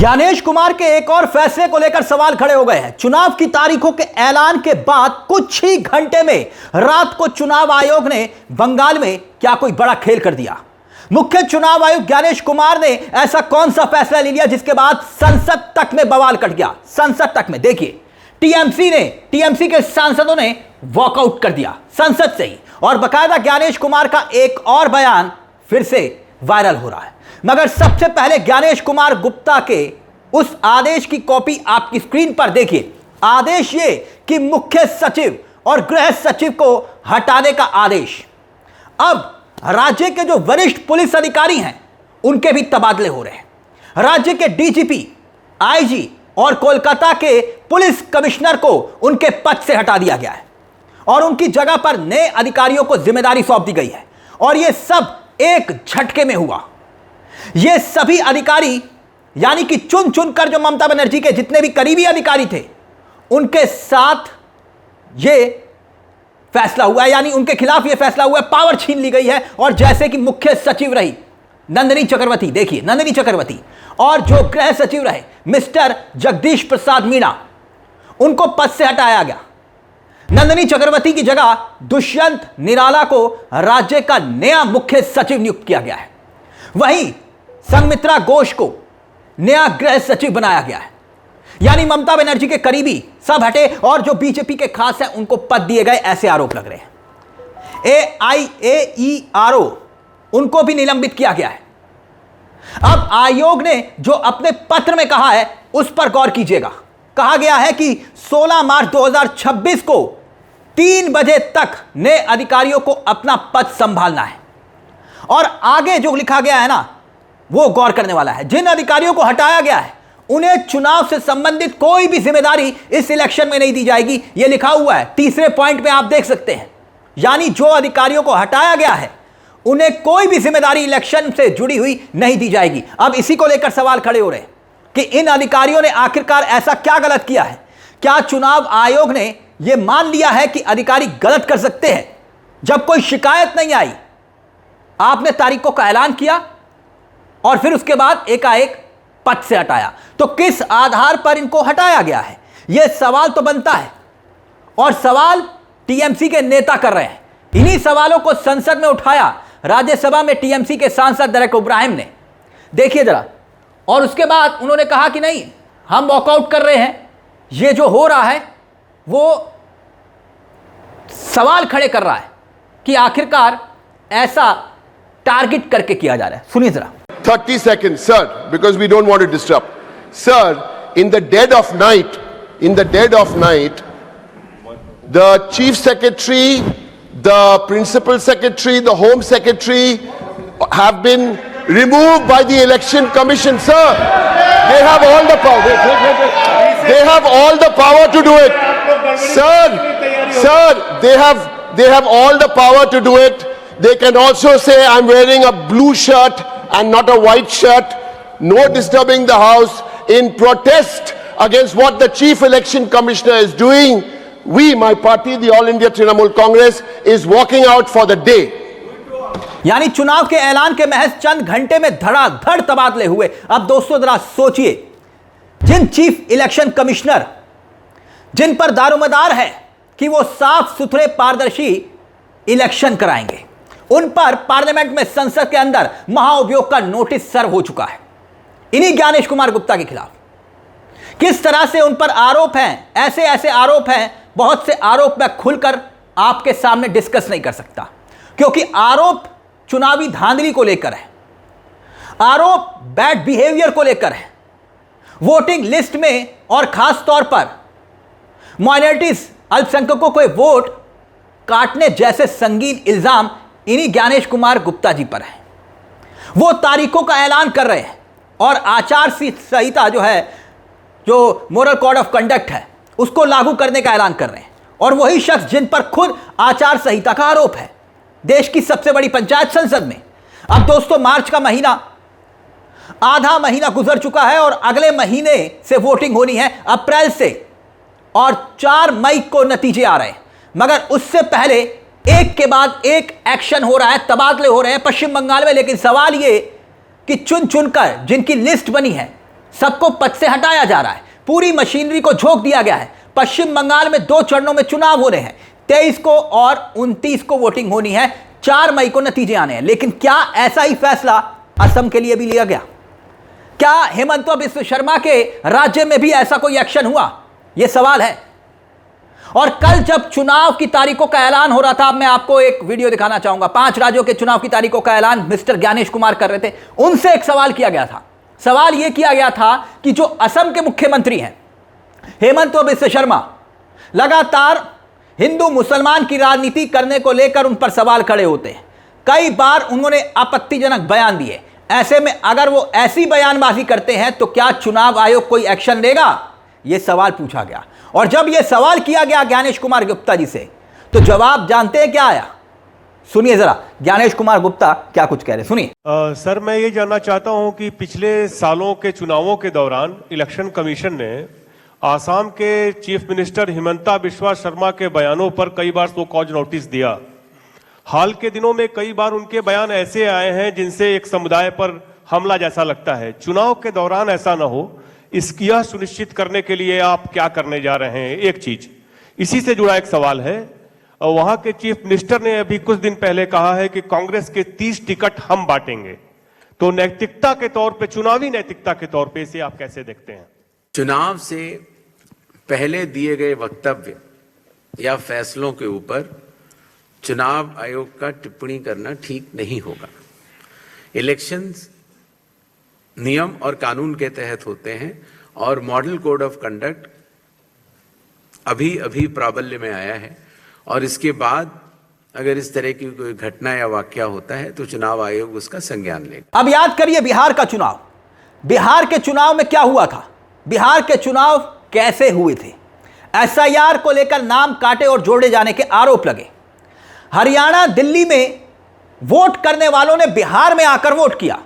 ज्ञानेश कुमार के एक और फैसले को लेकर सवाल खड़े हो गए हैं। चुनाव की तारीखों के ऐलान के बाद कुछ ही घंटे में रात को चुनाव आयोग ने बंगाल में क्या कोई बड़ा खेल कर दिया। मुख्य चुनाव आयुक्त ज्ञानेश कुमार ने ऐसा कौन सा फैसला ले लिया जिसके बाद संसद तक में बवाल कट गया। संसद तक में देखिए, टीएमसी के सांसदों ने वॉकआउट कर दिया संसद से ही, और बकायदा ज्ञानेश कुमार का एक और बयान फिर से वायरल हो रहा है। मगर सबसे पहले ज्ञानेश कुमार गुप्ता के उस आदेश की कॉपी आपकी स्क्रीन पर देखिए। आदेश ये कि मुख्य सचिव और गृह सचिव को हटाने का आदेश। अब राज्य के जो वरिष्ठ पुलिस अधिकारी हैं उनके भी तबादले हो रहे हैं। राज्य के डीजीपी, आईजी और कोलकाता के पुलिस कमिश्नर को उनके पद से हटा दिया गया है और उनकी जगह पर नए अधिकारियों को जिम्मेदारी सौंप दी गई है। और यह सब एक झटके में हुआ। ये सभी अधिकारी यानी कि चुन चुनकर जो ममता बनर्जी के जितने भी करीबी अधिकारी थे उनके साथ ये फैसला हुआ है, यानी उनके खिलाफ ये फैसला हुआ है, पावर छीन ली गई है। और जैसे कि मुख्य सचिव रही नंदिनी चक्रवर्ती, देखिए नंदिनी चक्रवर्ती, और जो गृह सचिव रहे मिस्टर जगदीश प्रसाद मीणा, उनको पद से हटाया गया। नंदिनी चक्रवर्ती की जगह दुष्यंत निराला को राज्य का नया मुख्य सचिव नियुक्त किया गया है। वहीं संघमित्रा घोष को नया गृह सचिव बनाया गया है। यानी ममता बनर्जी के करीबी सब हटे और जो बीजेपी के खास हैं उनको पद दिए गए, ऐसे आरोप लग रहे हैं। AIAERO उनको भी निलंबित किया गया है। अब आयोग ने जो अपने पत्र में कहा है उस पर गौर कीजिएगा। कहा गया है कि 16 मार्च 2026 को 3 बजे तक नए अधिकारियों को अपना पद संभालना है। और आगे जो लिखा गया है ना, वो गौर करने वाला है। जिन अधिकारियों को हटाया गया है उन्हें चुनाव से संबंधित कोई भी जिम्मेदारी इस इलेक्शन में नहीं दी जाएगी। यह लिखा हुआ है तीसरे पॉइंट में, आप देख सकते हैं। यानी जो अधिकारियों को हटाया गया है उन्हें कोई भी जिम्मेदारी इलेक्शन से जुड़ी हुई नहीं दी जाएगी। अब इसी को लेकर सवाल खड़े हो रहे हैं कि इन अधिकारियों ने आखिरकार ऐसा क्या गलत किया है। क्या चुनाव आयोग ने यह मान लिया है कि अधिकारी गलत कर सकते हैं? जब कोई शिकायत नहीं आई, आपने तारीखों का ऐलान किया और फिर उसके बाद एकाएक पद से हटाया, तो किस आधार पर इनको हटाया गया है? यह सवाल तो बनता है और सवाल टीएमसी के नेता कर रहे हैं। इन्हीं सवालों को संसद में उठाया राज्यसभा में टीएमसी के सांसद डेरेक ओब्रायन ने। देखिए जरा, और उसके बाद उन्होंने कहा कि नहीं, हम वॉकआउट कर रहे हैं। यह जो हो रहा है वो सवाल खड़े कर रहा है कि आखिरकार ऐसा टारगेट करके किया जा रहा है। सुनिए जरा। 30 seconds, sir, because we don't want to disrupt. Sir, in the dead of night, the chief secretary, the principal secretary, the home secretary have been removed by the election commission, sir. They have all the power. They have all the power to do it. Sir, they have all the power to do it. They can also say, I'm wearing a blue shirt and not a white shirt. No disturbing the house. In protest against what the chief election commissioner is doing, we, my party, the All India Trinamool Congress, is walking out for the day. यानी चुनाव के ऐलान के महज चंद घंटे में धड़ाधड़ तबादले हुए। अब दोस्तों जरा सोचिए, जिन चीफ इलेक्शन कमिश्नर जिन पर दारोमदार है कि वो साफ सुथरे पारदर्शी इलेक्शन कराएंगे, उन पर पार्लियामेंट में, संसद के अंदर महाअभियोग का नोटिस सर्व हो चुका है इन्हीं ज्ञानेश कुमार गुप्ता के खिलाफ। किस तरह से उन पर आरोप हैं, ऐसे आरोप हैं, बहुत से आरोप मैं खुलकर आपके सामने डिस्कस नहीं कर सकता, क्योंकि आरोप चुनावी धांधली को लेकर है, आरोप बैड बिहेवियर को लेकर है, वोटिंग लिस्ट में, और खास तौर पर माइनॉरिटीज, अल्पसंख्यकों को वोट काटने जैसे संगीन इल्जाम इन्हीं ज्ञानेश कुमार गुप्ता जी पर है। वो तारीखों का ऐलान कर रहे हैं और आचार संहिता जो है, जो मोरल कोड ऑफ कंडक्ट है, उसको लागू करने का ऐलान कर रहे हैं। और वही शख्स जिन पर खुद आचार संहिता का आरोप है, देश की सबसे बड़ी पंचायत संसद में। अब दोस्तों, मार्च का महीना, आधा महीना गुजर चुका है और अगले महीने से वोटिंग होनी है, अप्रैल से, और 4 मई को नतीजे आ रहे हैं। मगर उससे पहले एक के बाद एक एक्शन हो रहा है, तबादले हो रहे हैं पश्चिम बंगाल में। लेकिन सवाल ये कि चुन चुनकर जिनकी लिस्ट बनी है सबको पद से हटाया जा रहा है, पूरी मशीनरी को झोंक दिया गया है। पश्चिम बंगाल में 2 चरणों में चुनाव हो रहे हैं, 23 को और 29 को वोटिंग होनी है, 4 मई को नतीजे आने हैं। लेकिन क्या ऐसा ही फैसला असम के लिए भी लिया गया? क्या हेमंत बिस्व शर्मा के राज्य में भी ऐसा कोई एक्शन हुआ? यह सवाल है। और कल जब चुनाव की तारीखों का ऐलान हो रहा था, अब मैं आपको एक वीडियो दिखाना चाहूंगा। 5 राज्यों के चुनाव की तारीखों का ऐलान मिस्टर ज्ञानेश कुमार कर रहे थे, उनसे एक सवाल किया गया था। सवाल यह किया गया था कि जो असम के मुख्यमंत्री हैं हेमंत बिस्व शर्मा, लगातार हिंदू मुसलमान की राजनीति करने को लेकर उन पर सवाल खड़े होते हैं। कई बार उन्होंने आपत्तिजनक बयान दिए। ऐसे में अगर वो ऐसी बयानबाजी करते हैं तो क्या चुनाव आयोग कोई एक्शन लेगा? यह सवाल पूछा गया। और जब यह सवाल किया गया ज्ञानेश कुमार गुप्ता जी से, तो जवाब जानते हैं क्या आया? सुनिए जरा, ज्ञानेश कुमार गुप्ता क्या कुछ कह रहे, सुनिए। सर, मैं ये जानना चाहता हूं कि पिछले सालों के चुनावों के दौरान इलेक्शन कमीशन ने आसाम के चीफ मिनिस्टर हिमंता बिस्वा शर्मा के बयानों पर कई बार सो कॉज नोटिस दिया। हाल के दिनों में कई बार उनके बयान ऐसे आए हैं जिनसे एक समुदाय पर हमला जैसा लगता है। चुनाव के दौरान ऐसा ना हो, इसकी यह सुनिश्चित करने के लिए आप क्या करने जा रहे हैं? एक चीज इसी से जुड़ा एक सवाल है। वहां के चीफ मिनिस्टर ने अभी कुछ दिन पहले कहा है कि कांग्रेस के 30 टिकट हम बांटेंगे। तो नैतिकता के तौर पे, चुनावी नैतिकता के तौर पे इसे आप कैसे देखते हैं? चुनाव से पहले दिए गए वक्तव्य या फैसलों के ऊपर चुनाव आयोग का टिप्पणी करना ठीक नहीं होगा। इलेक्शंस नियम और कानून के तहत होते हैं और मॉडल कोड ऑफ कंडक्ट अभी प्राबल्य में आया है, और इसके बाद अगर इस तरह की कोई घटना या वाकया होता है तो चुनाव आयोग उसका संज्ञान लेगा। अब याद करिए बिहार का चुनाव। बिहार के चुनाव में क्या हुआ था? बिहार के चुनाव कैसे हुए थे? एसआईआर को लेकर नाम काटे और जोड़े जाने के आरोप लगे। हरियाणा, दिल्ली में वोट करने वालों ने बिहार में आकर वोट किया।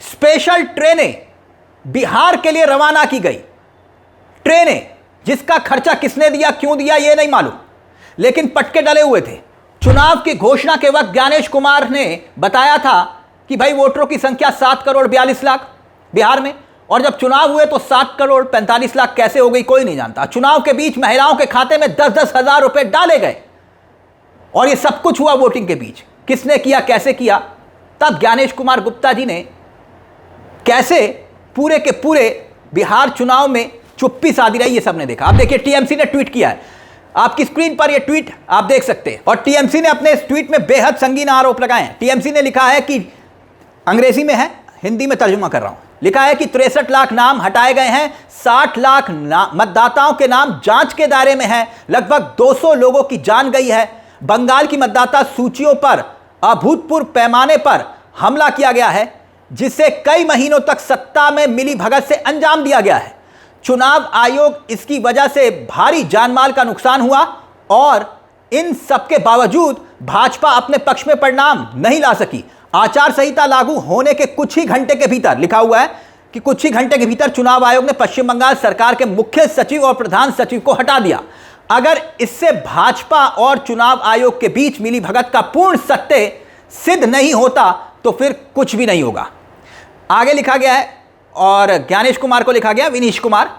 स्पेशल ट्रेनें बिहार के लिए रवाना की गई। ट्रेनें जिसका खर्चा किसने दिया, क्यों दिया, यह नहीं मालूम, लेकिन पटके डले हुए थे। चुनाव की घोषणा के वक्त ज्ञानेश कुमार ने बताया था कि भाई वोटरों की संख्या 7 करोड़ 42 लाख बिहार में, और जब चुनाव हुए तो 7 करोड़ 45 लाख कैसे हो गई कोई नहीं जानता। चुनाव के बीच महिलाओं के खाते में 10-10 हजार रुपए डाले गए, और यह सब कुछ हुआ वोटिंग के बीच। किसने किया, कैसे किया? तब ज्ञानेश कुमार गुप्ता जी ने कैसे पूरे के पूरे बिहार चुनाव में चुप्पी साधी रही, ये सबने देखा। आप देखिए, टीएमसी ने ट्वीट किया है, आपकी स्क्रीन पर ये ट्वीट आप देख सकते हैं। और टीएमसी ने अपने इस ट्वीट में बेहद संगीन आरोप लगाए हैं। टीएमसी ने लिखा है कि, अंग्रेजी में है, हिंदी में तर्जुमा कर रहा हूं, लिखा है कि 63 लाख नाम हटाए गए हैं, 60 लाख मतदाताओं के नाम जांच के दायरे में हैं, लगभग 200 लोगों की जान गई है। बंगाल की मतदाता सूचियों पर अभूतपूर्व पैमाने पर हमला किया गया है, जिसे कई महीनों तक सत्ता में मिली भगत से अंजाम दिया गया है। चुनाव आयोग इसकी वजह से भारी जानमाल का नुकसान हुआ, और इन सबके बावजूद भाजपा अपने पक्ष में परिणाम नहीं ला सकी। आचार संहिता लागू होने के कुछ ही घंटे के भीतर, लिखा हुआ है कि कुछ ही घंटे के भीतर चुनाव आयोग ने पश्चिम बंगाल सरकार के मुख्य सचिव और प्रधान सचिव को हटा दिया। अगर इससे भाजपा और चुनाव आयोग के बीच मिली भगत का पूर्ण सत्य सिद्ध नहीं होता तो फिर कुछ भी नहीं होगा। आगे लिखा गया है, और ज्ञानेश कुमार को लिखा गया विनीश कुमार,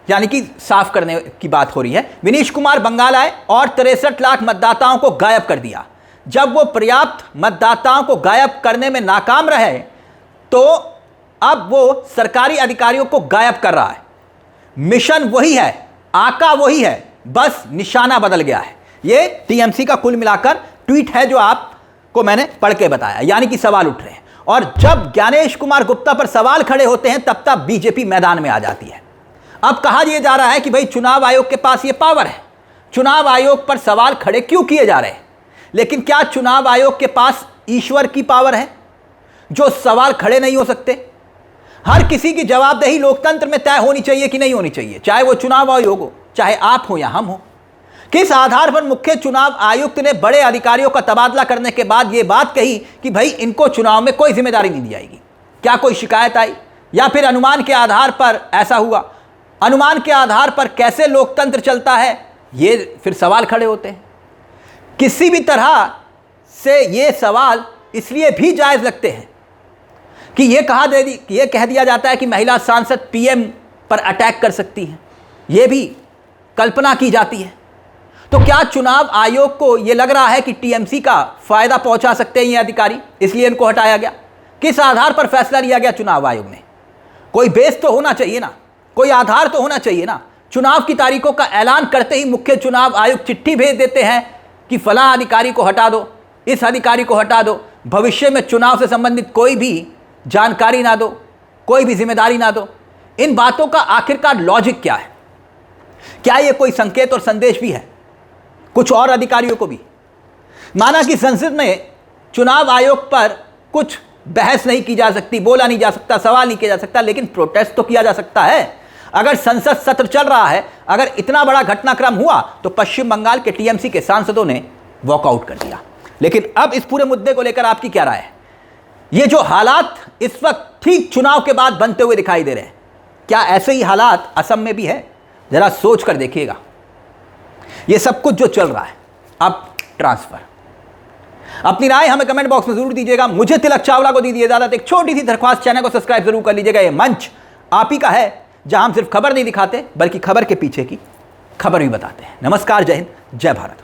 यानी कि साफ करने की बात हो रही है। विनीश कुमार बंगाल आए और 63 लाख मतदाताओं को गायब कर दिया। जब वो पर्याप्त मतदाताओं को गायब करने में नाकाम रहे तो अब वो सरकारी अधिकारियों को गायब कर रहा है। मिशन वही है, आका वही है, बस निशाना बदल गया है। ये टीएमसी का कुल मिलाकर ट्वीट है जो आपको मैंने पढ़ के बताया, यानी कि सवाल उठ रहे हैं। और जब ज्ञानेश कुमार गुप्ता पर सवाल खड़े होते हैं तब तक बीजेपी मैदान में आ जाती है। अब कहा यह जा रहा है कि भाई चुनाव आयोग के पास यह पावर है, चुनाव आयोग पर सवाल खड़े क्यों किए जा रहे हैं? लेकिन क्या चुनाव आयोग के पास ईश्वर की पावर है जो सवाल खड़े नहीं हो सकते? हर किसी की जवाबदेही लोकतंत्र में तय होनी चाहिए कि नहीं होनी चाहिए, चाहे वो चुनाव आयोग हो, चाहे आप हो या हम हो। किस आधार पर मुख्य चुनाव आयुक्त ने बड़े अधिकारियों का तबादला करने के बाद यह बात कही कि भाई इनको चुनाव में कोई जिम्मेदारी नहीं दी जाएगी? क्या कोई शिकायत आई, या फिर अनुमान के आधार पर ऐसा हुआ? अनुमान के आधार पर कैसे लोकतंत्र चलता है, ये फिर सवाल खड़े होते हैं। किसी भी तरह से ये सवाल इसलिए भी जायज लगते हैं कि ये कह दिया जाता है कि महिला सांसद पीएम पर अटैक कर सकती हैं, यह भी कल्पना की जाती है। तो क्या चुनाव आयोग को यह लग रहा है कि टीएमसी का फायदा पहुंचा सकते हैं ये अधिकारी, इसलिए इनको हटाया गया? किस आधार पर फैसला लिया गया चुनाव आयोग ने? कोई बेस तो होना चाहिए ना, कोई आधार तो होना चाहिए ना। चुनाव की तारीखों का ऐलान करते ही मुख्य चुनाव आयुक्त चिट्ठी भेज देते हैं कि फलां अधिकारी को हटा दो, इस अधिकारी को हटा दो, भविष्य में चुनाव से संबंधित कोई भी जानकारी ना दो, कोई भी जिम्मेदारी ना दो। इन बातों का आखिरकार लॉजिक क्या है? क्या यह कोई संकेत और संदेश भी है कुछ और अधिकारियों को भी? माना कि संसद में चुनाव आयोग पर कुछ बहस नहीं की जा सकती, बोला नहीं जा सकता, सवाल नहीं किया जा सकता, लेकिन प्रोटेस्ट तो किया जा सकता है। अगर संसद सत्र चल रहा है, अगर इतना बड़ा घटनाक्रम हुआ, तो पश्चिम बंगाल के टीएमसी के सांसदों ने वॉकआउट कर दिया। लेकिन अब इस पूरे मुद्दे को लेकर आपकी क्या राय है? ये जो हालात इस वक्त ठीक चुनाव के बाद बनते हुए दिखाई दे रहे हैं, क्या ऐसे ही हालात असम में भी है? जरा सोच कर देखिएगा। ये सब कुछ जो चल रहा है, अब ट्रांसफर। अपनी राय हमें कमेंट बॉक्स में जरूर दीजिएगा। मुझे तिलक चावला को दीजिए इजाजत। एक छोटी सी दरख्वास्त, चैनल को सब्सक्राइब जरूर कर लीजिएगा। ये मंच आप ही का है जहां हम सिर्फ खबर नहीं दिखाते, बल्कि खबर के पीछे की खबर भी बताते हैं। नमस्कार, जय हिंद, जय भारत।